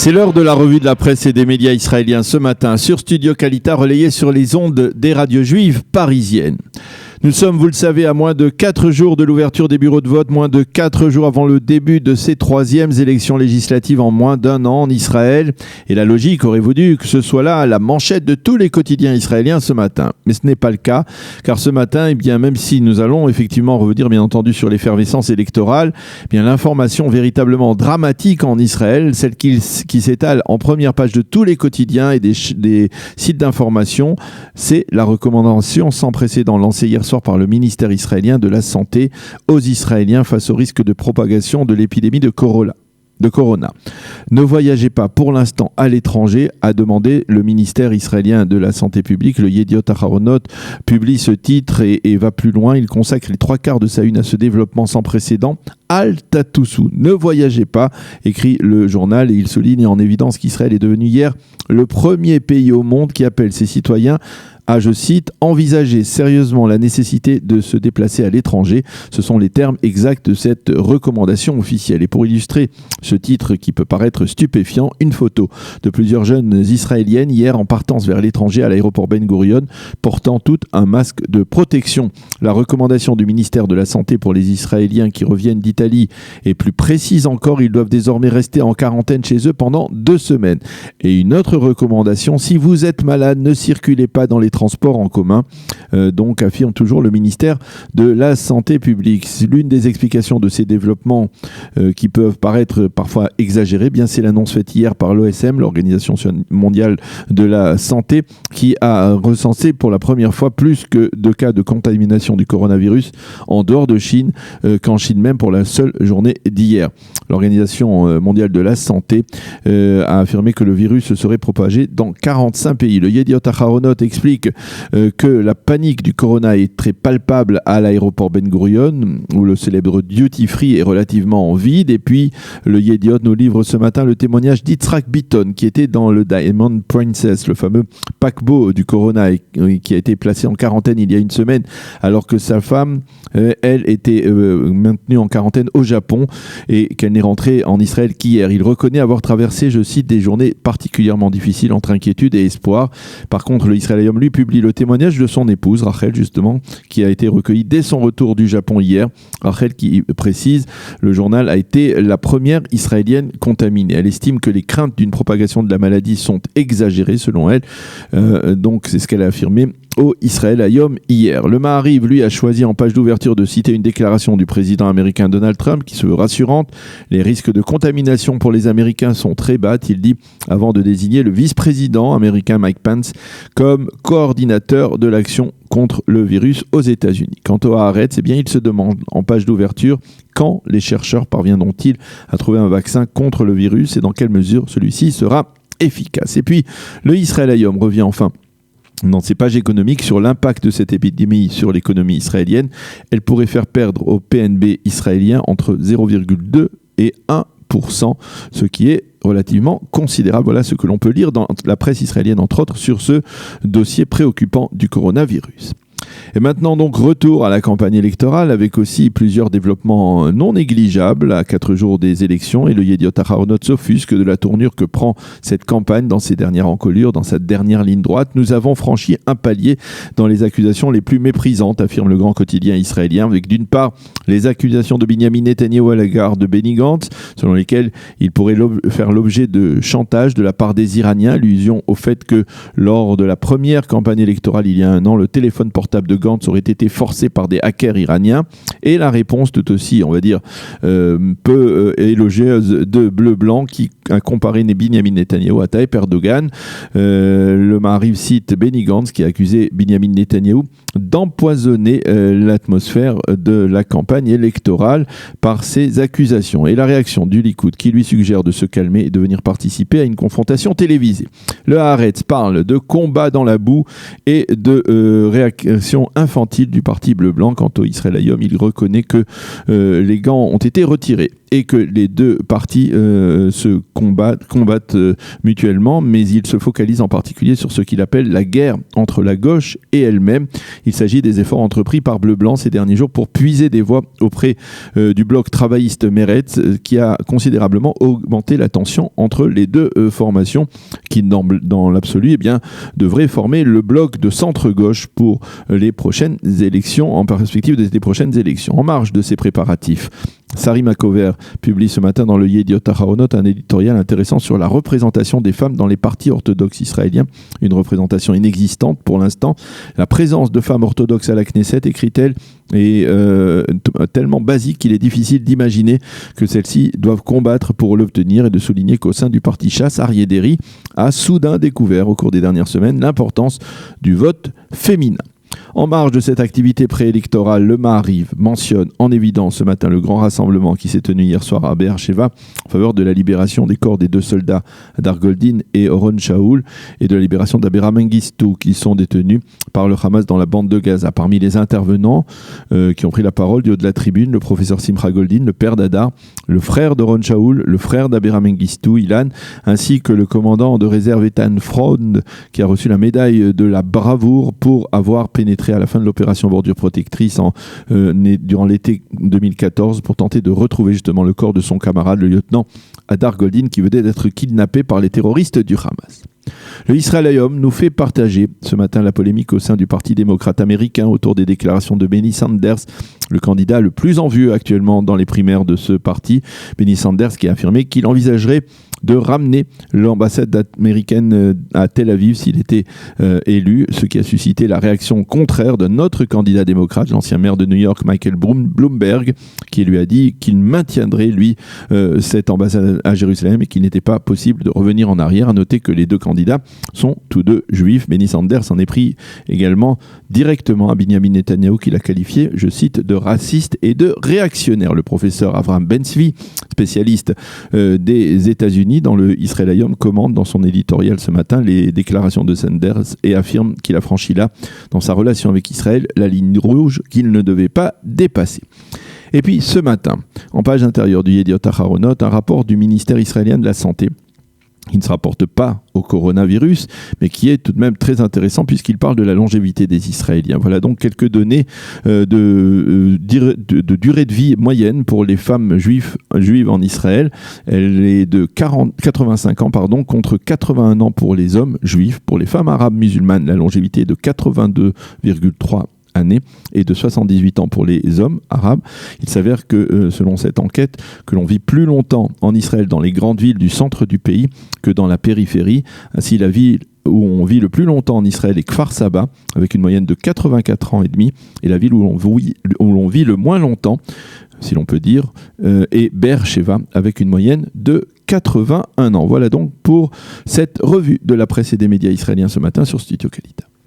C'est l'heure de la revue de la presse et des médias israéliens ce matin sur Studio Kalita, relayé sur les ondes des radios juives parisiennes. Nous sommes, vous le savez, à moins de 4 jours de l'ouverture des bureaux de vote, moins de 4 jours avant le début de ces 3e élections législatives en moins d'1 an en Israël. Et la logique aurait voulu que ce soit là la manchette de tous les quotidiens israéliens ce matin. Mais ce n'est pas le cas, car ce matin, eh bien, même si nous allons effectivement revenir bien entendu sur l'effervescence électorale, eh bien, l'information véritablement dramatique en Israël, celle qui s'étale en première page de tous les quotidiens et des sites d'information, c'est la recommandation sans précédent lancée hier soir par le ministère israélien de la Santé aux Israéliens face au risque de propagation de l'épidémie de corona. Ne voyagez pas pour l'instant à l'étranger, a demandé le ministère israélien de la Santé publique. Le Yediot Aharonot publie ce titre et va plus loin. Il consacre les 3/4 de sa une à ce développement sans précédent. Al Tatusu, ne voyagez pas, écrit le journal, et il souligne en évidence qu'Israël est devenu hier le premier pays au monde qui appelle ses citoyens à, je cite, envisager sérieusement la nécessité de se déplacer à l'étranger. Ce sont les termes exacts de cette recommandation officielle. Et pour illustrer ce titre qui peut paraître stupéfiant, une photo de plusieurs jeunes israéliennes hier en partance vers l'étranger à l'aéroport Ben Gurion, portant toutes un masque de protection. La recommandation du ministère de la Santé pour les Israéliens qui reviennent d'Italie est plus précise encore. Ils doivent désormais rester en quarantaine chez eux pendant 2 semaines. Et une autre recommandation, si vous êtes malade, ne circulez pas dans les transports en commun, donc affirme toujours le ministère de la Santé publique. L'une des explications de ces développements qui peuvent paraître parfois exagérés, bien c'est l'annonce faite hier par l'OSM, l'Organisation mondiale de la santé, qui a recensé pour la première fois plus que 2 cas de contamination du coronavirus en dehors de Chine qu'en Chine même pour la seule journée d'hier. L'Organisation mondiale de la santé a affirmé que le virus se serait propagé dans 45 pays. Le Yediot Aharonot explique que la panique du corona est très palpable à l'aéroport Ben Gurion, où le célèbre duty free est relativement vide. Et puis, le Yediot nous livre ce matin le témoignage d'Yitzhak Bitton, qui était dans le Diamond Princess, le fameux paquebot du corona, et qui a été placé en quarantaine il y a une semaine, alors que sa femme, elle, était maintenue en quarantaine au Japon et qu'elle n'est rentrée en Israël qu'hier. Il reconnaît avoir traversé, je cite, des journées particulièrement difficiles entre inquiétude et espoir. Par contre, le Israël Hayom, lui, publie le témoignage de son épouse, Rachel, justement, qui a été recueillie dès son retour du Japon hier. Rachel qui précise, le journal a été la première israélienne contaminée. Elle estime que les craintes d'une propagation de la maladie sont exagérées, selon elle. Donc, c'est ce qu'elle a affirmé au Israël Hayom hier. Le Maariv, lui, a choisi en page d'ouverture de citer une déclaration du président américain Donald Trump qui se veut rassurante. Les risques de contamination pour les Américains sont très bas, il dit, avant de désigner le vice-président américain Mike Pence comme coordinateur de l'action contre le virus aux États-Unis. Quant au Haaretz, eh bien, il se demande en page d'ouverture quand les chercheurs parviendront-ils à trouver un vaccin contre le virus et dans quelle mesure celui-ci sera efficace. Et puis, le Israël Hayom revient enfin dans ses pages économiques sur l'impact de cette épidémie sur l'économie israélienne. Elle pourrait faire perdre au PNB israélien entre 0,2 et 1%, ce qui est relativement considérable. Voilà ce que l'on peut lire dans la presse israélienne, entre autres, sur ce dossier préoccupant du coronavirus. Et maintenant donc retour à la campagne électorale avec aussi plusieurs développements non négligeables à 4 jours des élections, et le Yediot Aharonot s'offusque de la tournure que prend cette campagne dans ses dernières encolures, dans sa dernière ligne droite. Nous avons franchi un palier dans les accusations les plus méprisantes, affirme le grand quotidien israélien, avec d'une part les accusations de Binyamin Netanyahu à l'égard de Benny Gantz, selon lesquelles il pourrait faire l'objet de chantage de la part des Iraniens, allusion au fait que lors de la première campagne électorale il y a 1 an, le téléphone portable de Gantz aurait été forcé par des hackers iraniens, et la réponse tout aussi, on va dire, peu élogieuse de Bleu-Blanc qui a comparé Binyamin Netanyahu à Tayyip Erdogan. Le Maariv cite Benny Gantz qui a accusé Binyamin Netanyahu d'empoisonner l'atmosphère de la campagne électorale par ces accusations. Et la réaction du Likoud qui lui suggère de se calmer et de venir participer à une confrontation télévisée. Le Haaretz parle de combat dans la boue et de réaction infantile du parti bleu-blanc. Quant au Israël Hayom, il reconnaît que les gants ont été retirés et que les deux parties se combattent mutuellement, mais il se focalise en particulier sur ce qu'il appelle la guerre entre la gauche et elle-même. Il s'agit des efforts entrepris par Bleu-Blanc ces derniers jours pour puiser des voix auprès du bloc travailliste Meretz, qui a considérablement augmenté la tension entre les deux formations qui, dans l'absolu, devraient former le bloc de centre-gauche pour les prochaines élections, en perspective des prochaines élections. En marge de ces préparatifs, Sari Makover publie ce matin dans le Yediot Aharonot un éditorial intéressant sur la représentation des femmes dans les partis orthodoxes israéliens. Une représentation inexistante pour l'instant. La présence de femmes orthodoxes à la Knesset, écrit-elle, est tellement basique qu'il est difficile d'imaginer que celles-ci doivent combattre pour l'obtenir, et de souligner qu'au sein du parti Chasse, Aryeh Deri a soudain découvert au cours des dernières semaines l'importance du vote féminin. En marge de cette activité préélectorale, le Maariv mentionne en évidence ce matin le grand rassemblement qui s'est tenu hier soir à Be'er Sheva en faveur de la libération des corps des deux soldats Hadar Goldin et Oron Shaul, et de la libération d'Abera Mengistu, qui sont détenus par le Hamas dans la bande de Gaza. Parmi les intervenants qui ont pris la parole du haut de la tribune, le professeur Simcha Goldin, le père d'Hadar, le frère d'Oron Shaul, le frère d'Abera Mengistu, Ilan, ainsi que le commandant de réserve Ethan Frond, qui a reçu la médaille de la bravoure pour avoir pénétré à la fin de l'opération Bordure Protectrice durant l'été 2014 pour tenter de retrouver justement le corps de son camarade, le lieutenant Hadar Goldin, qui venait d'être kidnappé par les terroristes du Hamas. Le Israël Hayom nous fait partager ce matin la polémique au sein du Parti démocrate américain autour des déclarations de Bernie Sanders, le candidat le plus en vue actuellement dans les primaires de ce parti. Bernie Sanders qui a affirmé qu'il envisagerait de ramener l'ambassade américaine à Tel Aviv s'il était élu, ce qui a suscité la réaction contraire de notre candidat démocrate, l'ancien maire de New York, Michael Bloomberg, qui lui a dit qu'il maintiendrait, lui, cette ambassade à Jérusalem et qu'il n'était pas possible de revenir en arrière. À noter que les deux candidats sont tous deux juifs. Bernie Sanders en est pris également directement à Benjamin Netanyahu, qui l'a qualifié, je cite, de raciste et de réactionnaire. Le professeur Avraham Ben-Tzvi, spécialiste des États-Unis dans le Israël Hayom, commente dans son éditorial ce matin les déclarations de Sanders et affirme qu'il a franchi là, dans sa relation avec Israël, la ligne rouge qu'il ne devait pas dépasser. Et puis ce matin, en page intérieure du Yediot Aharonot, un rapport du ministère israélien de la Santé qui ne se rapporte pas au coronavirus, mais qui est tout de même très intéressant puisqu'il parle de la longévité des Israéliens. Voilà donc quelques données de durée de vie moyenne pour les femmes juives en Israël. Elle est de 85 ans contre 81 ans pour les hommes juifs. Pour les femmes arabes musulmanes, la longévité est de 82,3 années et de 78 ans pour les hommes arabes. Il s'avère que, selon cette enquête, que l'on vit plus longtemps en Israël dans les grandes villes du centre du pays que dans la périphérie. Ainsi, la ville où on vit le plus longtemps en Israël est Kfar Saba, avec une moyenne de 84 ans et demi, et la ville où l'on vit le moins longtemps, si l'on peut dire, est Be'er Sheva, avec une moyenne de 81 ans. Voilà donc pour cette revue de la presse et des médias israéliens ce matin sur Studio Kalita.